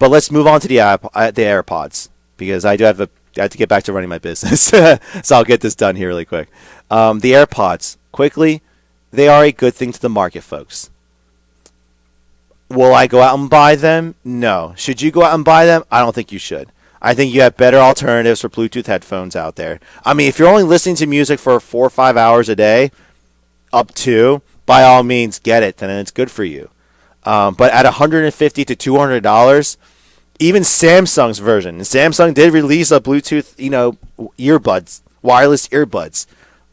But let's move on to the AirPods, because I have to get back to running my business. So I'll get this done here really quick. The AirPods, quickly, they are a good thing to the market, folks. Will I go out and buy them? No. Should you go out and buy them? I don't think you should. I think you have better alternatives for Bluetooth headphones out there. I mean, if you're only listening to music for 4 or 5 hours a day, up to, by all means, get it, then it's good for you. But at $150 to $200, even Samsung's version, and Samsung did release a Bluetooth, earbuds, wireless earbuds.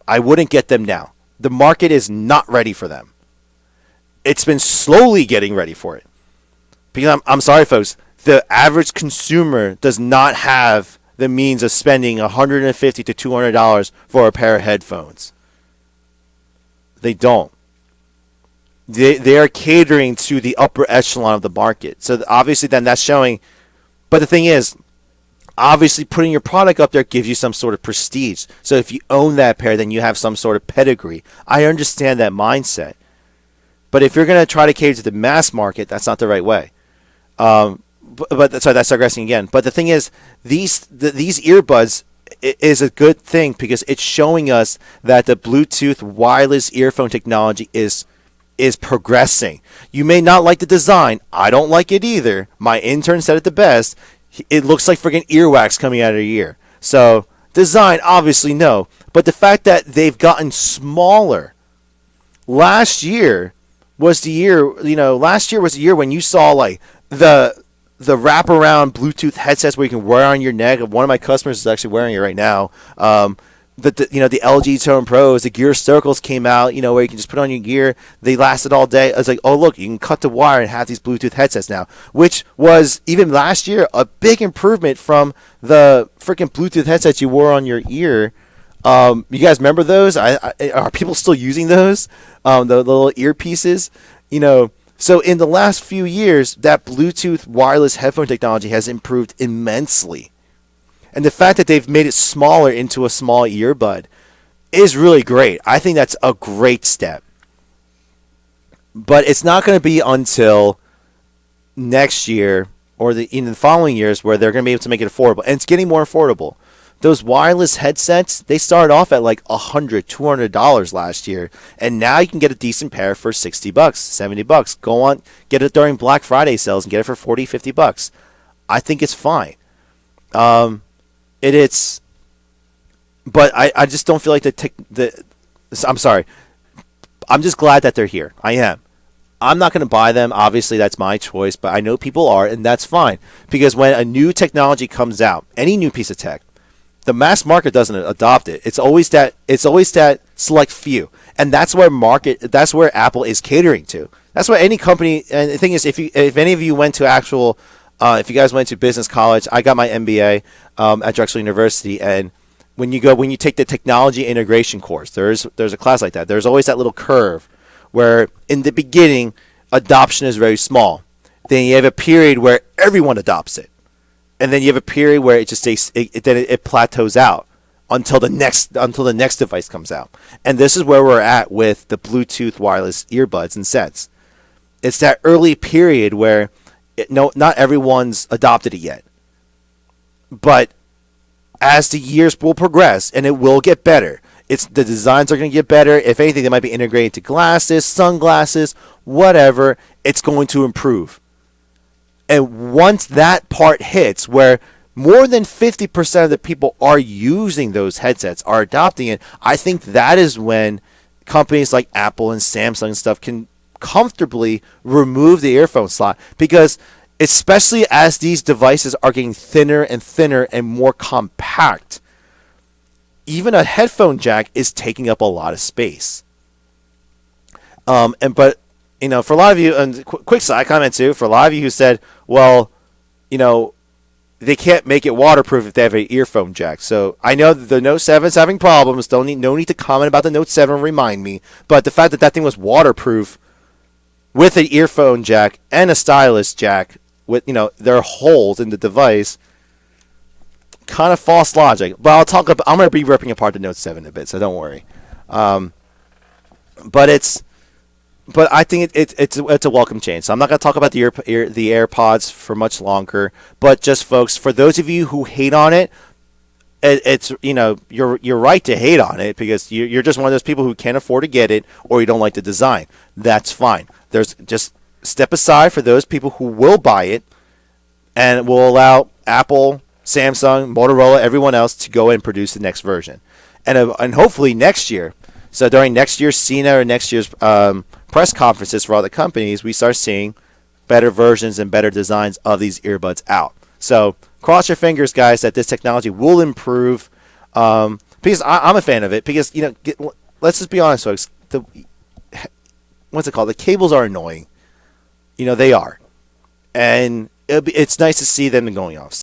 I wouldn't get them now. The market is not ready for them. It's been slowly getting ready for it. Because I'm sorry, folks, the average consumer does not have the means of spending $150 to $200 for a pair of headphones. They don't. They are catering to the upper echelon of the market. So obviously then that's showing. But the thing is, obviously putting your product up there gives you some sort of prestige. So if you own that pair, then you have some sort of pedigree. I understand that mindset. But if you're going to try to cater to the mass market, that's not the right way. But sorry, that's digressing again. But the thing is, these earbuds is a good thing because it's showing us that the Bluetooth wireless earphone technology is progressing. You may not like the design. I don't like it either. My intern said it the best. It looks like friggin' earwax coming out of your ear. So design, obviously no. But the fact that they've gotten smaller. Last year was the year when you saw like the wraparound Bluetooth headsets where you can wear on your neck. One of my customers is actually wearing it right now. The LG Tone Pros, the Gear Circles came out, where you can just put on your gear. They lasted all day. I was like, oh, look, you can cut the wire and have these Bluetooth headsets now, which was, even last year, a big improvement from the freaking Bluetooth headsets you wore on your ear. You guys remember those? Are people still using those? The little earpieces? So in the last few years, that Bluetooth wireless headphone technology has improved immensely. And the fact that they've made it smaller into a small earbud is really great. I think that's a great step. But it's not going to be until next year or in the following years where they're going to be able to make it affordable. And it's getting more affordable. Those wireless headsets, they started off at like $100, $200 last year. And now you can get a decent pair for $60, $70. Go on, get it during Black Friday sales and get it for $40, $50. I think it's fine. But I just don't feel like I'm sorry. I'm just glad that they're here. I am. I'm not going to buy them. Obviously, that's my choice. But I know people are, and that's fine. Because when a new technology comes out, any new piece of tech, the mass market doesn't adopt it. It's always that select few, and that's where Apple is catering to. That's what any company. And the thing is, if any of you went to if you guys went to business college, I got my MBA at Drexel University, and when you take the technology integration course, there's a class like that. There's always that little curve where in the beginning adoption is very small. Then you have a period where everyone adopts it. And then you have a period where it just stays, it plateaus out until the next device comes out. And this is where we're at with the Bluetooth wireless earbuds and sets. It's that early period where not everyone's adopted it yet. But as the years will progress, and it will get better, the designs are going to get better. If anything, they might be integrated to glasses, sunglasses, whatever. It's going to improve. And once that part hits, where more than 50% of the people are using those headsets, are adopting it, I think that is when companies like Apple and Samsung and stuff can comfortably remove the earphone slot. Because especially as these devices are getting thinner and thinner and more compact, even a headphone jack is taking up a lot of space. But for a lot of you, and quick side comment too, for a lot of you who said, well, they can't make it waterproof if they have an earphone jack. So I know that the Note 7 is having problems. No need to comment about the Note 7, remind me. But the fact that thing was waterproof with an earphone jack and a stylus jack with, there are holes in the device, kind of false logic. But I'm going to be ripping apart the Note 7 a bit, so don't worry. But but I think it's a welcome change. So I'm not going to talk about the the AirPods for much longer. But just folks, for those of you who hate on it, it's you're right to hate on it because you're just one of those people who can't afford to get it or you don't like the design. That's fine. There's just step aside for those people who will buy it, and will allow Apple, Samsung, Motorola, everyone else to go and produce the next version, and hopefully next year. So during next year's CINA or next year's press conferences for all the companies, we start seeing better versions and better designs of these earbuds out. So cross your fingers, guys, that this technology will improve. Because I'm a fan of it. Because let's just be honest, folks. What's it called? The cables are annoying. They are, and it's nice to see them going off.